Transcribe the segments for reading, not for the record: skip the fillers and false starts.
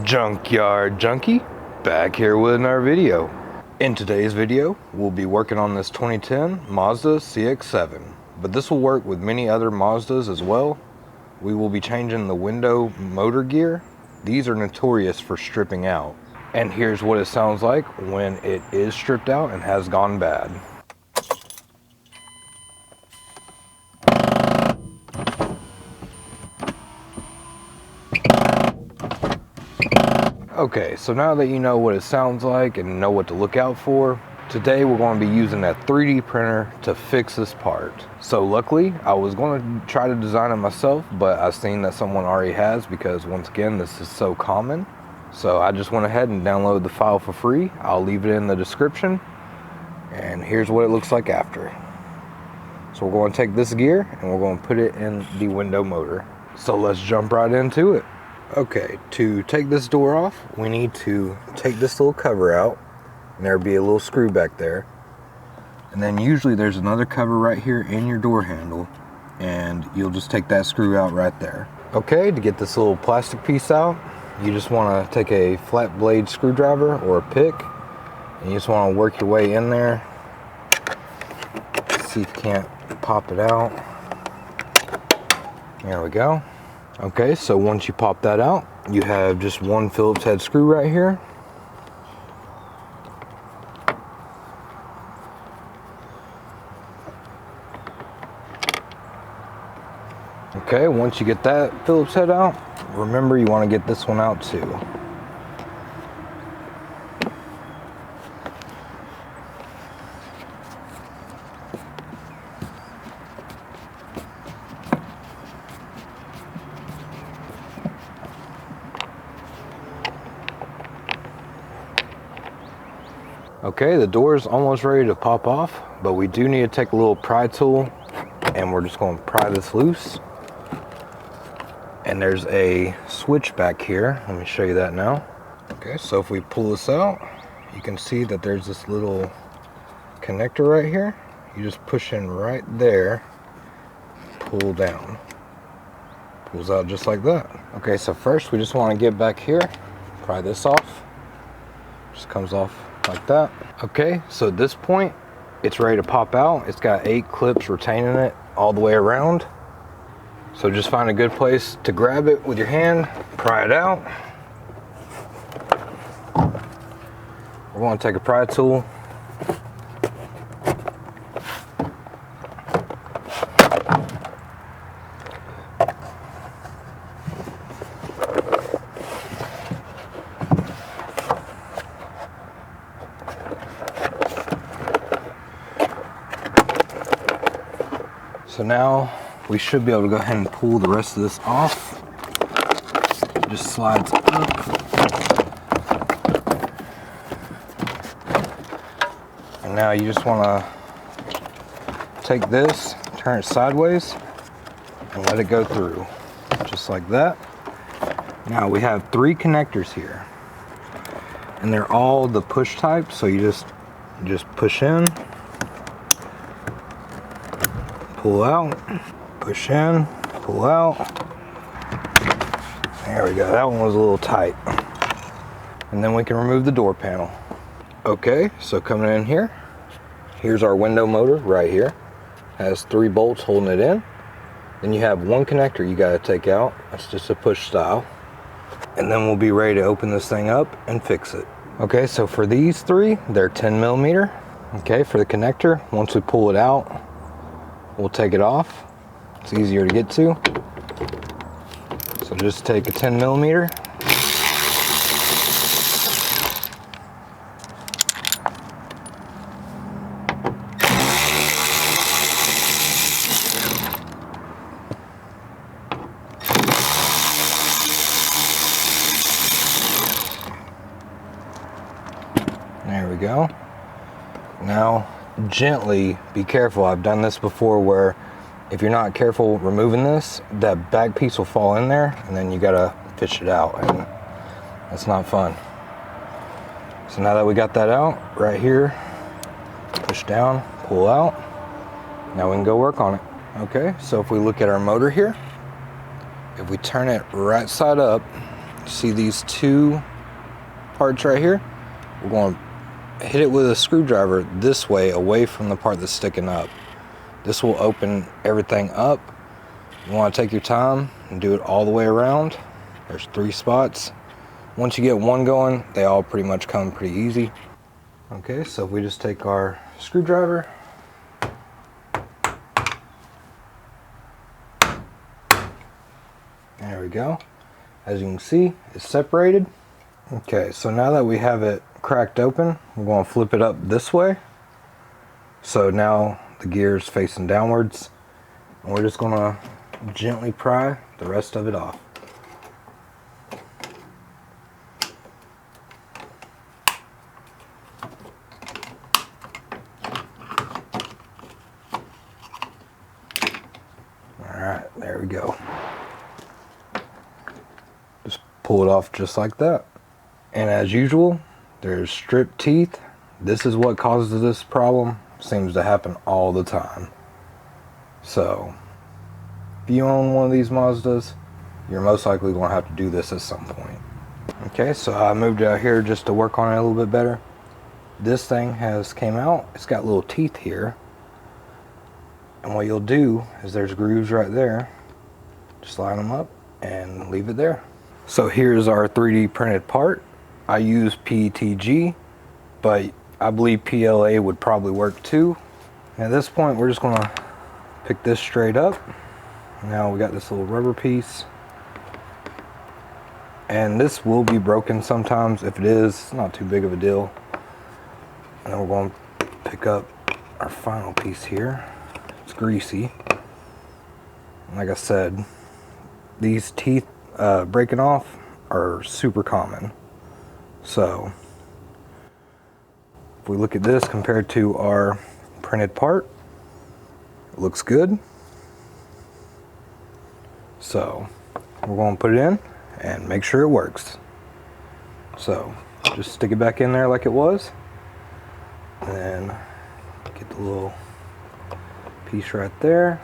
Junkyard Junkie, back here with another video. In today's video, we'll be working on this 2010 Mazda CX-7, but this will work with many other Mazdas as well. We will be changing the window motor gear. These are notorious for stripping out. And here's what it sounds like when it is stripped out and has gone bad. Okay, so now that you know what it sounds like and know what to look out for, today we're going to be using a 3D printer to fix this part. So luckily, I was going to try to design it myself, but I've seen that someone already has because once again, this is so common. So I just went ahead and downloaded the file for free. I'll leave it in the description. And here's what it looks like after. So we're going to take this gear and we're going to put it in the window motor. So let's jump right into it. Okay, to take this door off, we need to take this little cover out, and there'll be a little screw back there. And then usually there's another cover right here in your door handle, and you'll just take that screw out right there. Okay, to get this little plastic piece out, you just want to take a flat blade screwdriver or a pick, and you just want to work your way in there. See if you can't pop it out. There we go. Okay, so once you pop that out, you have just one Phillips head screw right here. Okay, once you get that Phillips head out, remember you want to get this one out too. Okay, the door is almost ready to pop off, but we do need to take a little pry tool and we're just going to pry this loose. And there's a switch back here. Let me show you that now. Okay, so if we pull this out, you can see that there's this little connector right here. You just push in right there, pull down. Pulls out just like that. Okay, so first we just want to get back here, pry this off. Just comes off like that. Okay, so at this point it's ready to pop out. It's got 8 clips retaining it all the way around, so just find a good place to grab it with your hand, pry it out. We're going to take a pry tool, so now we should be able to go ahead and pull the rest of this off. It just slides up. And now you just want to take this, turn it sideways, and let it go through. Just like that. Now we have 3 connectors here. And they're all the push type, so you just push in, pull out, push in, pull out. There we go, that one was a little tight. And then we can remove the door panel. Okay, so coming in here, here's our window motor right here. Has 3 bolts holding it in. Then you have 1 connector you gotta take out. That's just a push style. And then we'll be ready to open this thing up and fix it. Okay, so for these 3, they're 10mm. Okay, for the connector, once we pull it out, we'll take it off. It's easier to get to. So just take a 10mm. There we go. Now, gently be careful. I've done this before where if you're not careful removing this, that back piece will fall in there and then you gotta fish it out, and that's not fun. So now that we got that out right here, push down, pull out. Now we can go work on it. Okay, so if we look at our motor here, if we turn it right side up, See these two parts right here? We're going to hit it with a screwdriver this way, away from the part that's sticking up. This will open everything up. You want to take your time and do it all the way around. There's 3 spots. Once you get one going, they all pretty much come pretty easy. Okay, so if we just take our screwdriver, there we go. As you can see, it's separated. Okay, so now that we have it cracked open, we're going to flip it up this way. So now the gear is facing downwards, and we're just going to gently pry the rest of it off. Alright, there we go. Just pull it off just like that. And as usual, there's stripped teeth. This is what causes this problem. Seems to happen all the time. So if you own one of these Mazdas, you're most likely going to have to do this at some point. Okay, so I moved it out here just to work on it a little bit better. This thing has came out. It's got little teeth here. And what you'll do is there's grooves right there. Just line them up and leave it there. So here's our 3D printed part. I use PETG, but I believe PLA would probably work too. And at this point, we're just gonna pick this straight up. Now we got this little rubber piece. And this will be broken sometimes. If it is, it's not too big of a deal. And then we're going to pick up our final piece here. It's greasy. And like I said, these teeth breaking off are super common. So if we look at this compared to our printed part, it looks good. So we're going to put it in and make sure it works. So just stick it back in there like it was, and then get the little piece right there.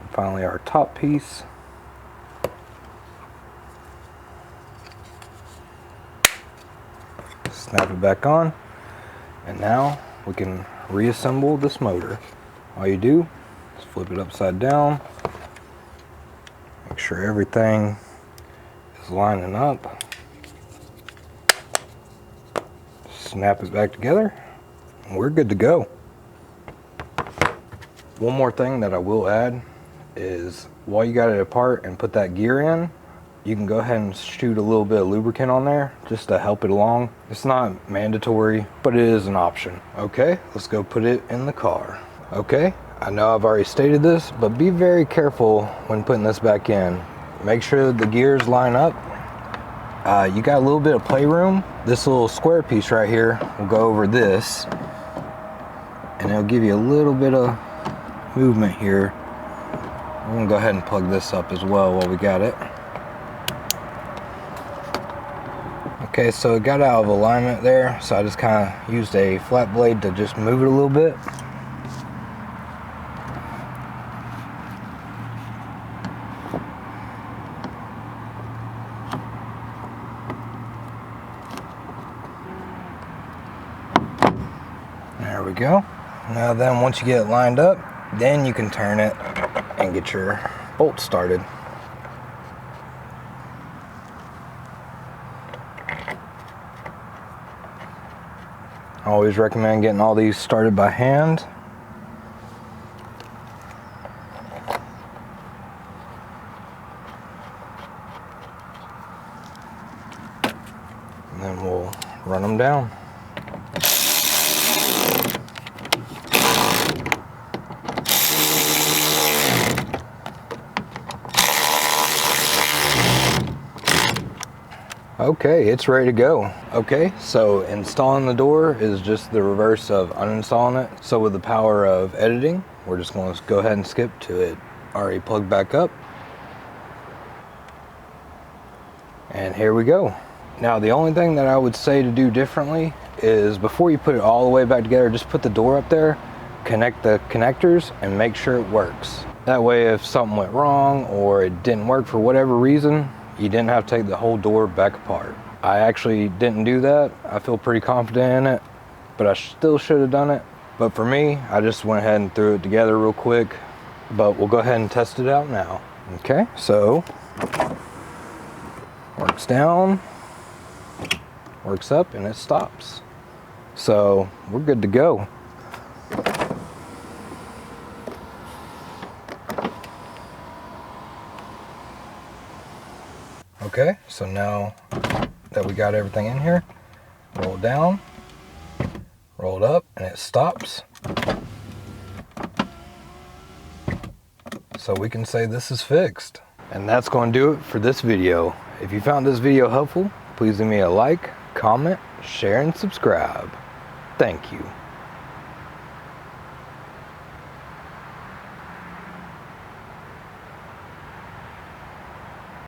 And finally our top piece. Snap it back on, and now we can reassemble this motor. All you do is flip it upside down, make sure everything is lining up, snap it back together, and we're good to go. One more thing that I will add is while you got it apart and put that gear in, you can go ahead and shoot a little bit of lubricant on there just to help it along. It's not mandatory, but it is an option. Okay, let's go put it in the car. Okay, I know I've already stated this, but be very careful when putting this back in. Make sure the gears line up. You got a little bit of playroom. This little square piece right here will go over this, and it'll give you a little bit of movement here. We're gonna go ahead and plug this up as well while we got it. Okay, so it got out of alignment there, so I just kind of used a flat blade to just move it a little bit. There we go. Now then, once you get it lined up, then you can turn it and get your bolt started. I always recommend getting all these started by hand. And then we'll run them down. Okay, it's ready to go. Okay, so installing the door is just the reverse of uninstalling it. So with the power of editing, we're just going to go ahead and skip to it already plugged back up. And here we go. Now the only thing that I would say to do differently is before you put it all the way back together, just put the door up there, connect the connectors, and make sure it works. That way if something went wrong or it didn't work for whatever reason, you didn't have to take the whole door back apart. I actually didn't do that. I feel pretty confident in it, but I still should have done it. But for me, I just went ahead and threw it together real quick, but we'll go ahead and test it out now. Okay, so works down, works up, and it stops. So we're good to go. Okay, so now that we got everything in here, roll it down, roll it up, and it stops. So we can say this is fixed. And that's going to do it for this video. If you found this video helpful, please leave me a like, comment, share, and subscribe. Thank you.